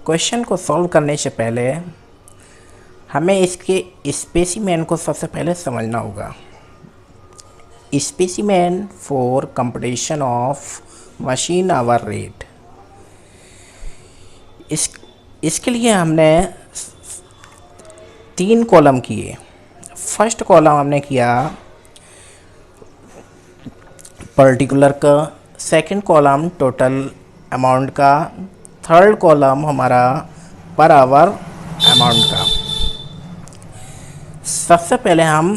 Question को solve करने से पहले हमें इसके स्पेसिमेन को सबसे पहले समझना होगा। Specimen for competition of machine hour rate. इसके लिए हमने 3 कॉलम किए। फर्स्ट कॉलम हमने किया पर्टिकुलर का, सेकंड कॉलम टोटल अमाउंट का, थर्ड कॉलम हमारा पर आवर अमाउंट का। सबसे पहले हम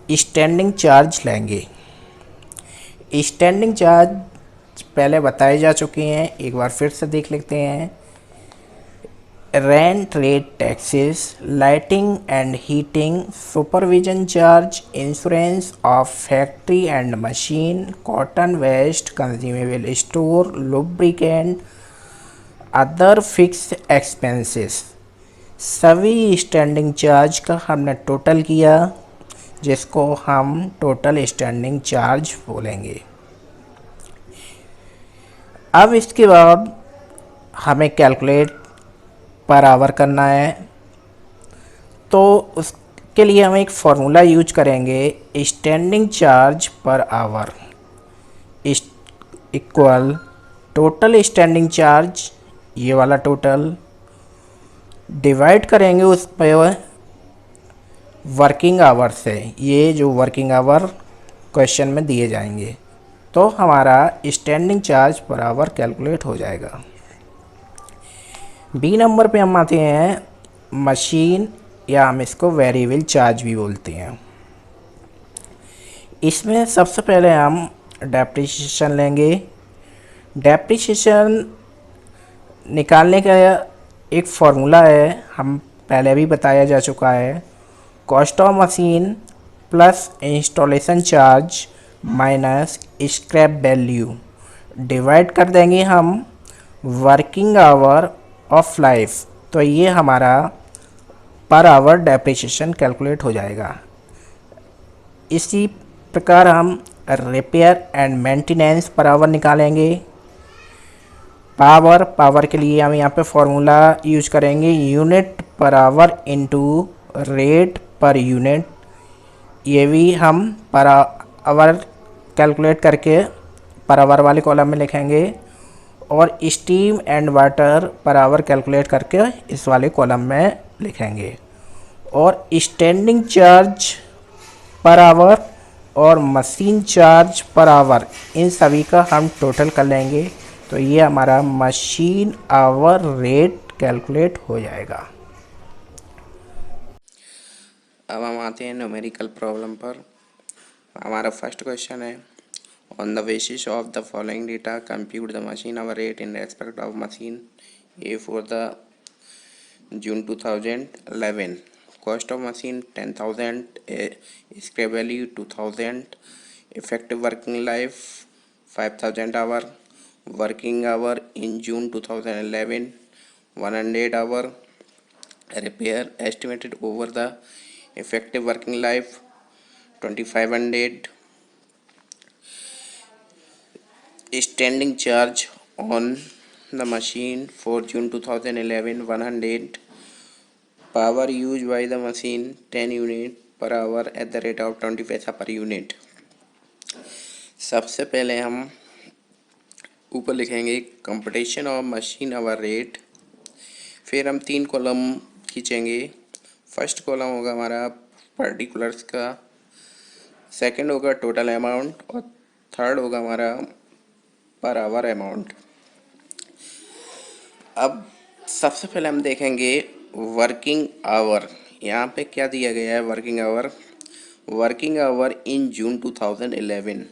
स्टैंडिंग चार्ज लेंगे। स्टैंडिंग चार्ज पहले बताए जा चुके हैं, एक बार फिर से देख लेते हैं। Rent, rate, taxes, lighting and heating, supervision charge, insurance of factory and machine, cotton waste, consumable store, lubricant, other fix expenses, सभी स्टैंडिंग चार्ज का हमने टोटल किया, जिसको हम टोटल स्टैंडिंग चार्ज बोलेंगे। अब इसके बाद हमें कैलकुलेट पर आवर करना है, तो उसके लिए हम एक फार्मूला यूज करेंगे। Standing charge per hour equal total standing charge, ये वाला टोटल, डिवाइड करेंगे उस पर वर्किंग आवर से, ये जो वर्किंग आवर क्वेश्चन में दिए जाएंगे, तो हमारा standing charge per hour calculate हो जाएगा। बी नंबर पे हम आते हैं मशीन, या हम इसको वेरिएबल चार्ज भी बोलते हैं। इसमें सबसे पहले हम डेप्रिसिएशन लेंगे। डेप्रिसिएशन निकालने का एक फार्मूला है, हम पहले भी बताया जा चुका है। Cost of machine plus installation charge minus scrap value, divide कर देंगे हम वर्किंग आवर ऑफ लाइफ, तो ये हमारा पर आवर डेप्रिसिएशन कैलकुलेट हो जाएगा। इसी प्रकार हम repair and maintenance per hour निकालेंगे। पावर के लिए हम यहाँ पे फॉर्मूला यूज करेंगे unit per our into rate per unit. ये भी हम पर आवर कैलकुलेट करके पर आवर वाले कॉलम में लिखेंगे, और steam and water per hour calculate करके इस वाले कॉलम में लिखेंगे। और स्टैंडिंग चार्ज पर आवर और मशीन चार्ज पर आवर, इन सभी का हम टोटल कर लेंगे, तो ये हमारा मशीन आवर रेट कैलकुलेट हो जाएगा। अब हम आते हैं न्यूमेरिकल प्रॉब्लम पर। हमारा फर्स्ट क्वेश्चन है, on the basis of the following data compute the machine hour rate in respect of machine A for the June 2011। Cost of machine 10,000, scrap value 2,000, effective working life 5,000 hour, working hour in June 2011 100 hour, repair estimated over the effective working life 2,500, standing charge on the machine for June 2011 100, power used by the machine 10 unit per hour at the rate of 20 पैसा per unit। सबसे पहले हम ऊपर लिखेंगे competition of machine hour rate, फिर हम 3 column खींचेंगे। First column होगा हमारा पर्टिकुलर्स का, सेकंड होगा टोटल अमाउंट, और थर्ड होगा हमारा पर आवर अमाउंट। अब सबसे पहले हम देखेंगे वर्किंग आवर। यहाँ पे क्या दिया गया है working hour. Working hour in June 2011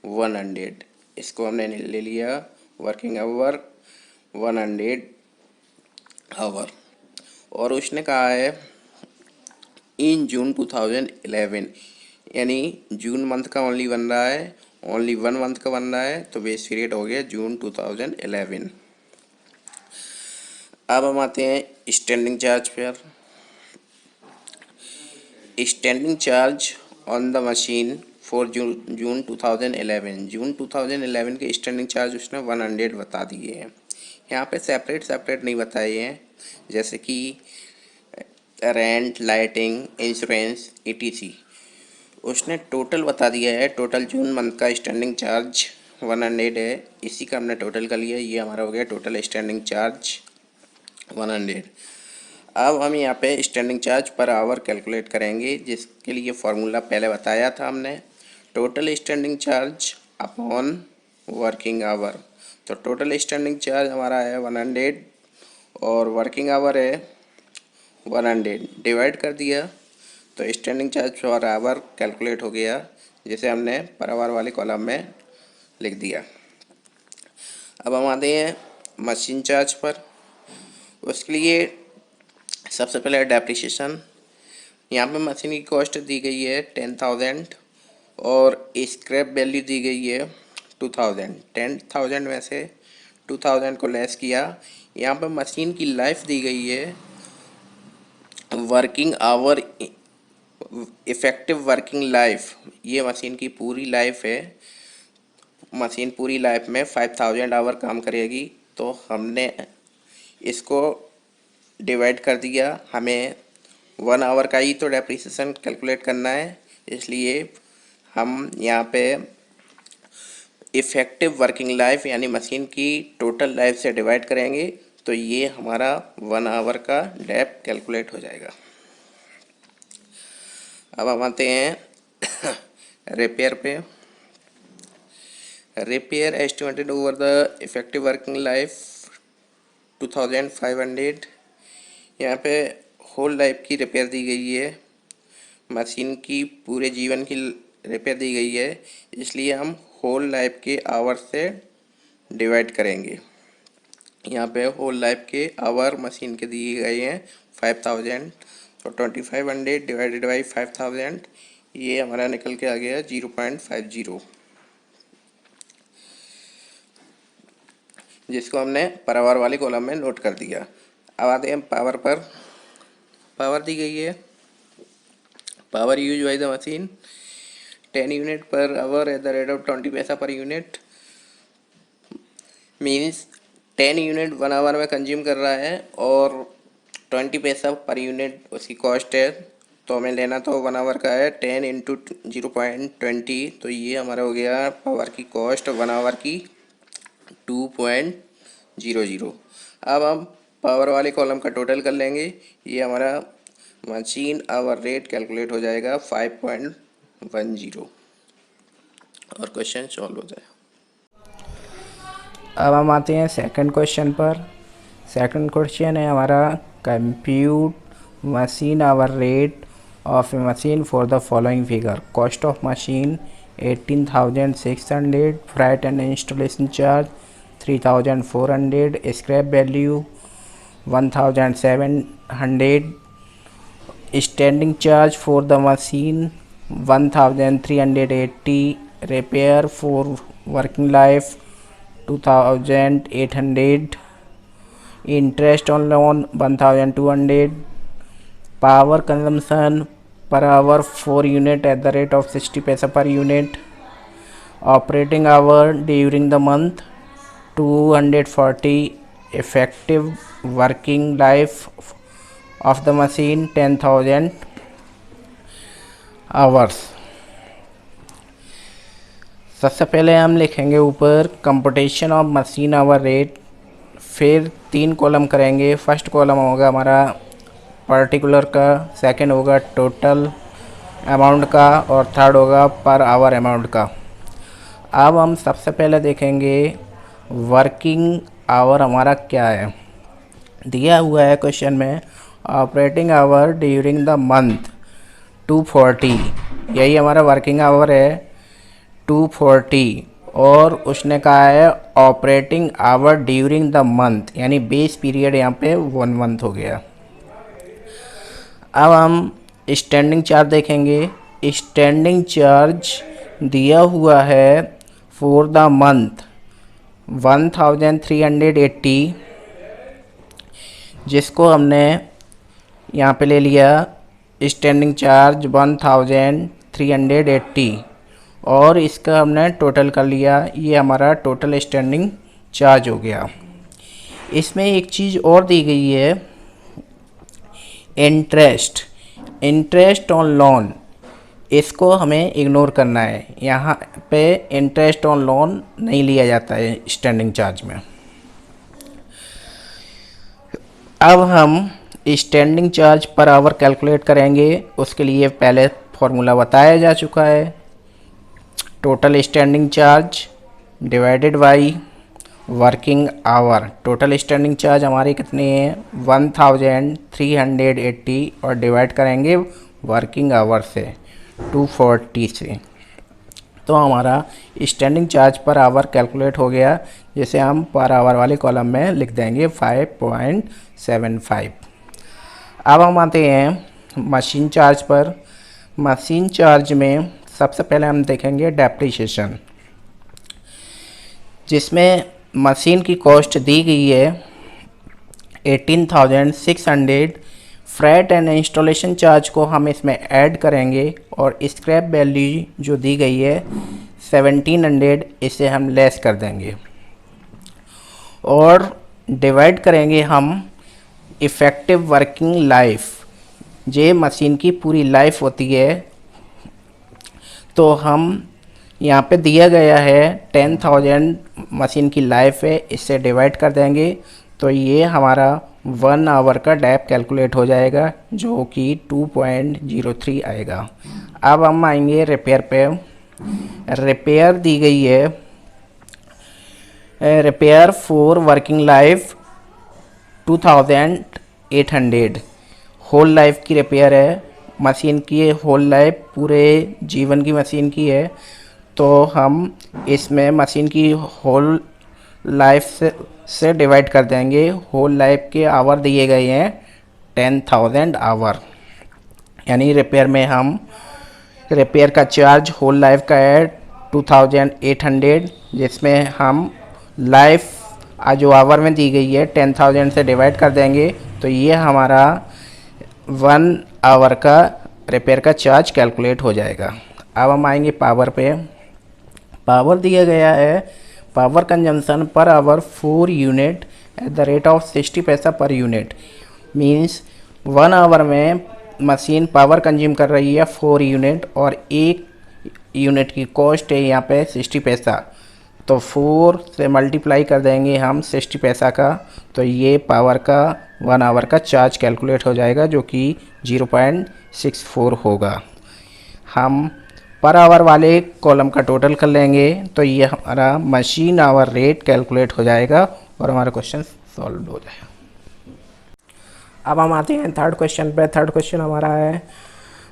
100, इसको हमने ले लिया वर्किंग आवर 100 आवर, और उसने कहा है इन जून 2011, यानी जून मंथ का ओनली बन रहा है, ओनली 1 मंथ का बन रहा है, तो बेस पीरियड हो गया जून 2011। अब हम आते हैं स्टैंडिंग चार्ज पर। Standing charge on the machine for जून 2011, जून 2011 के स्टैंडिंग चार्ज उसने 100 बता दिए हैं। यहाँ पे सेपरेट नहीं बताए हैं, जैसे कि रेंट, लाइटिंग, इंश्योरेंस, ETC। उसने टोटल बता दिया है। टोटल जून मंथ का स्टैंडिंग चार्ज 100 है, इसी का हमने टोटल कर लिया। ये हमारा हो गया टोटल स्टैंडिंग चार्ज 100। अब हम यहाँ पे standing charge per hour calculate करेंगे, जिसके लिए फॉर्मूला पहले बताया था हमने, total standing charge upon working hour. तो टोटल स्टैंडिंग चार्ज हमारा है 100 और वर्किंग आवर है 100, डिवाइड कर दिया तो standing charge per hour calculate हो गया, जिसे हमने पर आवर वाले कॉलम में लिख दिया। अब हम आते हैं मशीन चार्ज पर। उसके लिए सबसे पहले डेप्रिसिएशन। यहाँ पे मशीन की कॉस्ट दी गई है 10,000 और स्क्रैप वैल्यू दी गई है 2,000। 10,000 में से 2,000 को लेस किया। यहाँ पे मशीन की लाइफ दी गई है, working hour, effective working life, ये मशीन की पूरी लाइफ है। मशीन पूरी लाइफ में 5,000 आवर काम करेगी, तो हमने इसको डिवाइड कर दिया। हमें 1 आवर का ही तो डेप्रिसिएशन कैलकुलेट करना है, इसलिए हम यहाँ पे इफ़ेक्टिव वर्किंग लाइफ यानी मशीन की टोटल लाइफ से डिवाइड करेंगे, तो ये हमारा 1 आवर का डेप कैलकुलेट हो जाएगा। अब हम आते हैं रिपेयर पे। Repair estimated over the effective working life 2,500। यहाँ पे होल लाइफ की रिपेयर दी गई है, मशीन की पूरे जीवन की रिपेयर दी गई है, इसलिए हम होल लाइफ के आवर से डिवाइड करेंगे। यहाँ पे होल लाइफ के आवर मशीन के दिए गए हैं 5,000, तो 2,500 डिवाइडेड बाई 5,000, ये हमारा निकल के आ गया 0.50, जिसको हमने पर आवर वाले कॉलम में नोट कर दिया। अब आते हैं पावर पर। पावर दी गई है, power use by the machine 10 unit per hour at the rate of 20 paisa per unit. Means 10 unit 1 hour में कंज्यूम कर रहा है और 20 पैसा पर यूनिट उसकी कॉस्ट है, तो हमें लेना तो 1 आवर का है 10 इंटू 0.20, तो ये हमारा हो गया पावर की कॉस्ट 1 आवर की 2.00। अब हम पावर वाले कॉलम का टोटल कर लेंगे, ये हमारा मशीन आवर रेट कैलकुलेट हो जाएगा 5.10 और क्वेश्चन सॉल्व हो जाए। अब हम आते हैं सेकंड क्वेश्चन पर। सेकंड क्वेश्चन है हमारा, compute machine hour rate of a machine for the following figure. Cost of machine 18,600, freight and installation charge 3,400, scrap value 1,700, standing charge for the machine 1,380, repair for working life 2,800, interest on loan 1,200, power consumption per hour 4 unit at the rate of 60 paisa per unit, operating hour during the month 240, effective working life of the machine 10,000 hours। सबसे पहले हम लिखेंगे ऊपर computation of machine hour rate, फिर 3 column करेंगे। First column होगा हमारा particular का, सेकंड होगा टोटल अमाउंट का और थर्ड होगा पर आवर अमाउंट का। अब हम सबसे पहले देखेंगे वर्किंग आवर हमारा क्या है। दिया हुआ है क्वेश्चन में operating hour during the month 240, यही हमारा वर्किंग आवर है 240, और उसने कहा है operating hour during the month, यानी बेस पीरियड यहाँ पे 1 मंथ हो गया। अब हम स्टैंडिंग चार्ज देखेंगे। स्टैंडिंग चार्ज दिया हुआ है फॉर द मंथ 1,380, जिसको हमने यहाँ पे ले लिया स्टैंडिंग चार्ज 1,380 और इसका हमने टोटल कर लिया, ये हमारा टोटल स्टैंडिंग चार्ज हो गया। इसमें एक चीज़ और दी गई है, इंटरेस्ट ऑन लोन, इसको हमें इग्नोर करना है। यहाँ पे इंटरेस्ट ऑन लोन नहीं लिया जाता है स्टैंडिंग चार्ज में। अब हम standing charge per hour calculate करेंगे। उसके लिए पहले फॉर्मूला बताया जा चुका है, total standing charge divided by working hour. Total standing charge हमारे कितने हैं 1380 और डिवाइड करेंगे वर्किंग आवर से 240 से, तो हमारा standing charge per hour calculate हो गया, जिसे हम पर आवर वाले कॉलम में लिख देंगे 5.75। अब हम आते हैं मशीन चार्ज पर। मशीन चार्ज में सबसे पहले हम देखेंगे डेप्रिसिएशन, जिसमें मशीन की कॉस्ट दी गई है 18,600। फ्रेट एंड इंस्टॉलेशन चार्ज को हम इसमें ऐड करेंगे और स्क्रैप वैल्यू जो दी गई है 1700, इसे हम लेस कर देंगे और डिवाइड करेंगे हम इफ़ेक्टिव वर्किंग लाइफ। ये मशीन की पूरी लाइफ होती है, तो हम यहाँ पे दिया गया है 10,000 मशीन की लाइफ है, इससे डिवाइड कर देंगे तो ये हमारा 1 आवर का डेप कैलकुलेट हो जाएगा, जो कि 2.03 आएगा। अब हम आएंगे रिपेयर पे। रिपेयर दी गई है, repair for working life 2,800। Whole life की रिपेयर है, मशीन की होल लाइफ पूरे जीवन की मशीन की है, तो हम इसमें मशीन की होल लाइफ से डिवाइड कर देंगे। होल लाइफ के आवर दिए गए हैं 10,000 आवर, यानी रिपेयर में हम रिपेयर का चार्ज होल लाइफ का है 2,800, जिसमें हम लाइफ जो आवर में दी गई है 10,000 से डिवाइड कर देंगे, तो ये हमारा 1 आवर का रिपेयर का चार्ज कैलकुलेट हो जाएगा। अब हम आएंगे पावर पे। पावर दिया गया है, power consumption per hour 4 unit eight the rate of 60 पैसा पर यूनिट। मीन्स 1 आवर में मशीन पावर कंज्यूम कर रही है 4 यूनिट और 1 यूनिट की कॉस्ट है यहाँ पे 60 पैसा, तो 4 से मल्टीप्लाई कर देंगे हम 60 पैसा का, तो ये पावर का 1 आवर का चार्ज कैलकुलेट हो जाएगा, जो कि 0.64 होगा। हम पर आवर वाले कॉलम का टोटल कर लेंगे तो ये हमारा मशीन आवर रेट कैलकुलेट हो जाएगा और हमारा क्वेश्चन सॉल्व हो जाएगा। अब हम आते हैं थर्ड क्वेश्चन पे। थर्ड क्वेश्चन हमारा है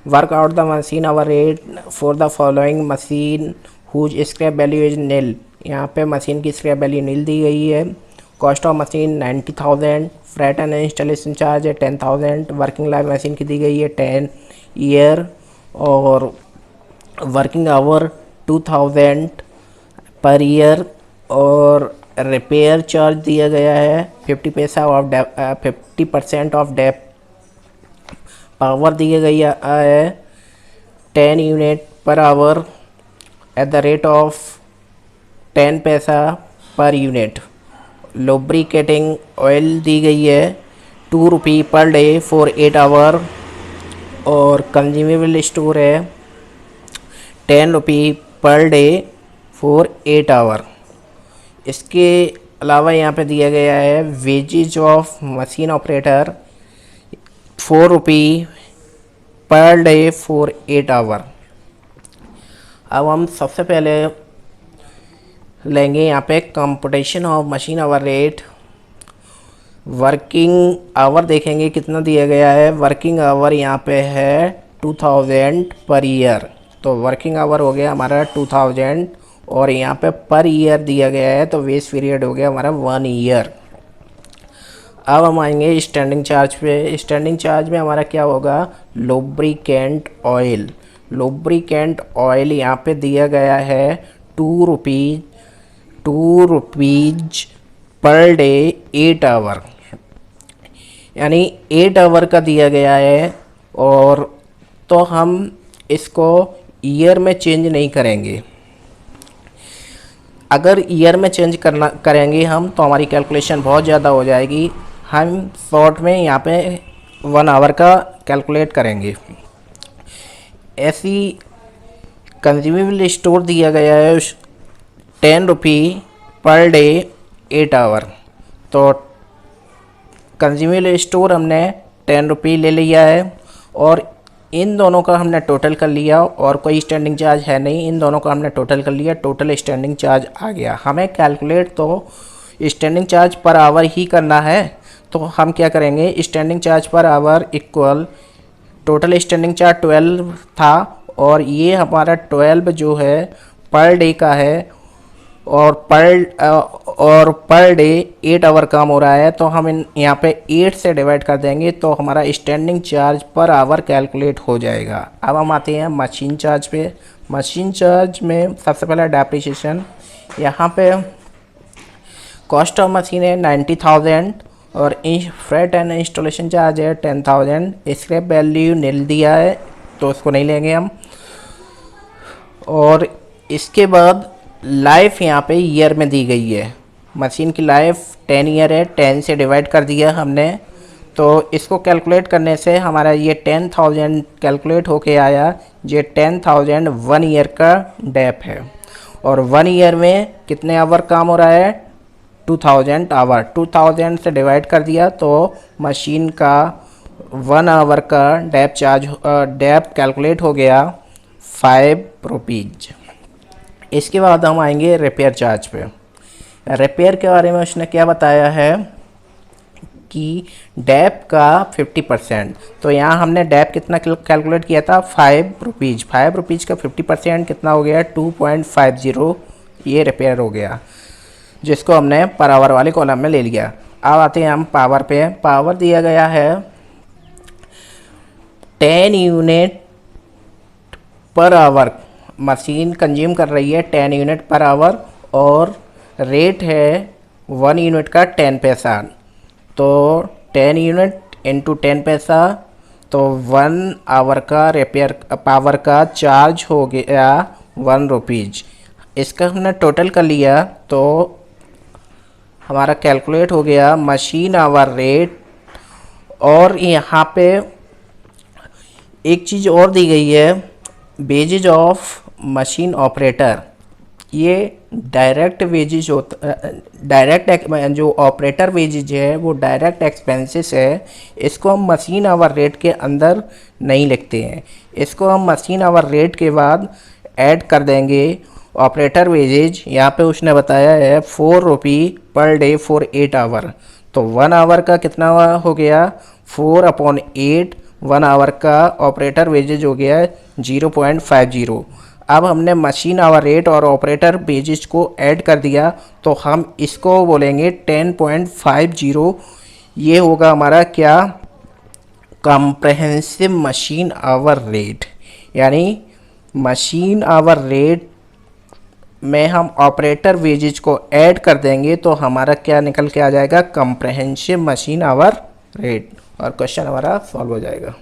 work out the machine hour rate for the following machine whose scrap value is nil. यहाँ पे मशीन की स्क्रैप वैल्यू नील दी गई है। Cost of machine 90,000, freight and installation charge है 10,000, वर्किंग लाइफ मशीन की दी गई है 10 ईयर और वर्किंग आवर 2,000 पर ईयर और रिपेयर चार्ज दिया गया है 50 पैसा ऑफ 50% ऑफ डेप। पावर दिया गया है 10 unit per hour at the rate of 10 पैसा पर यूनिट। लुब्रिकेटिंग ऑयल दी गई है 2 रुपये पर डे फॉर 8 आवर और कंज्यूमेबल स्टोर है 10 रुपये पर डे फॉर 8 आवर। इसके अलावा यहाँ पे दिया गया है वेजेज ऑफ मशीन ऑपरेटर 4 रुपये पर डे फॉर 8 आवर। अब हम सबसे पहले लेंगे यहाँ पे computation of machine hour rate. Working hour देखेंगे कितना दिया गया है। वर्किंग आवर यहाँ पे है 2,000 पर ईयर, तो वर्किंग आवर हो गया हमारा 2,000 और यहाँ पे पर ईयर दिया गया है, तो वेस पीरियड हो गया हमारा 1 ईयर। अब हम आएंगे स्टैंडिंग चार्ज पे। स्टैंडिंग चार्ज में हमारा क्या होगा, लुब्रिकेंट ऑयल। लुब्रिकेंट ऑयल यहाँ पे दिया गया है 2 रुपीज पर डे 8 आवर, यानी 8 आवर का दिया गया है, और तो हम इसको ईयर में चेंज नहीं करेंगे। अगर ईयर में चेंज करेंगे हम तो हमारी कैलकुलेशन बहुत ज़्यादा हो जाएगी। हम शॉर्ट में यहाँ पे 1 आवर का कैलकुलेट करेंगे। ऐसी कंज्यूमेबल स्टोर दिया गया है 10 रुपी पर डे 8 आवर। तो कंज्यूमेबल स्टोर हमने 10 रुपी ले लिया है और इन दोनों का हमने टोटल कर लिया और कोई स्टैंडिंग चार्ज है नहीं, इन दोनों का हमने टोटल कर लिया, टोटल स्टैंडिंग चार्ज आ गया। हमें कैलकुलेट तो स्टैंडिंग चार्ज पर आवर ही करना है, तो हम क्या करेंगे, standing charge per hour equal total standing charge 12 था और ये हमारा 12 जो है पर डे का है और पर डे 8 आवर काम हो रहा है, तो हम यहाँ पे 8 से डिवाइड कर देंगे तो हमारा standing charge per hour calculate हो जाएगा। अब हम आते हैं मशीन चार्ज पे। मशीन चार्ज में सबसे पहला डेप्रिसिएशन, यहाँ पे कॉस्ट ऑफ मशीन है 90,000 और फ्रेट एंड इंस्टॉलेशन चार्ज है 10,000। स्क्रैप वैल्यू नील दिया है तो उसको नहीं लेंगे हम। और इसके बाद लाइफ यहाँ पे ईयर में दी गई है। मशीन की लाइफ 10 ईयर है, 10 से डिवाइड कर दिया हमने, तो इसको कैलकुलेट करने से हमारा ये 10,000 कैलकुलेट होके आया। ये 10,000 1 ईयर का डेप है और 1 ईयर में कितने आवर काम हो रहा है, 2000 आवर। 2000 से डिवाइड कर दिया तो मशीन का 1 आवर का डेप कैलकुलेट हो गया 5 रुपीज़। इसके बाद हम आएंगे रिपेयर चार्ज पे। रिपेयर के बारे में उसने क्या बताया है कि डेप का 50%, तो यहाँ हमने डेप कितना कैलकुलेट किया था, 5 रुपीज़। 5 रुपीज़ का 50% कितना हो गया, 2.50। ये रिपेयर हो गया जिसको हमने पर आवर वाले कॉलम में ले लिया। अब आते हैं हम पावर पे। पावर दिया गया है 10 unit per our, machine consume कर रही है 10 यूनिट पर आवर और रेट है 1 यूनिट का 10 पैसा। तो 10 यूनिट इंटू 10 पैसा, तो 1 आवर का रिपेयर पावर का चार्ज हो गया 1 रुपीज़। इसका हमने टोटल कर लिया तो हमारा कैलकुलेट हो गया मशीन आवर रेट। और यहाँ पे एक चीज़ और दी गई है, वेजेज ऑफ मशीन ऑपरेटर। ये डायरेक्ट वेजेज होता, डायरेक्ट जो ऑपरेटर वेजेज है वो डायरेक्ट एक्सपेंसेस है। इसको हम मशीन आवर रेट के अंदर नहीं लिखते हैं, इसको हम मशीन आवर रेट के बाद ऐड कर देंगे ऑपरेटर वेजेज। यहाँ पे उसने बताया है 4 रुपी पर डे फॉर 8 आवर। तो 1 आवर का कितना हो गया, 4/8। 1 आवर का ऑपरेटर वेजेज हो गया 0.50। अब हमने मशीन आवर रेट और ऑपरेटर वेजेज को ऐड कर दिया तो हम इसको बोलेंगे 10.50। ये होगा हमारा क्या, कॉम्प्रहेंसिव मशीन आवर रेट। यानी मशीन आवर रेट में हम ऑपरेटर वेजेज को ऐड कर देंगे तो हमारा क्या निकल के आ जाएगा, कॉम्प्रहेंसिव मशीन आवर रेट, और क्वेश्चन हमारा सॉल्व हो जाएगा।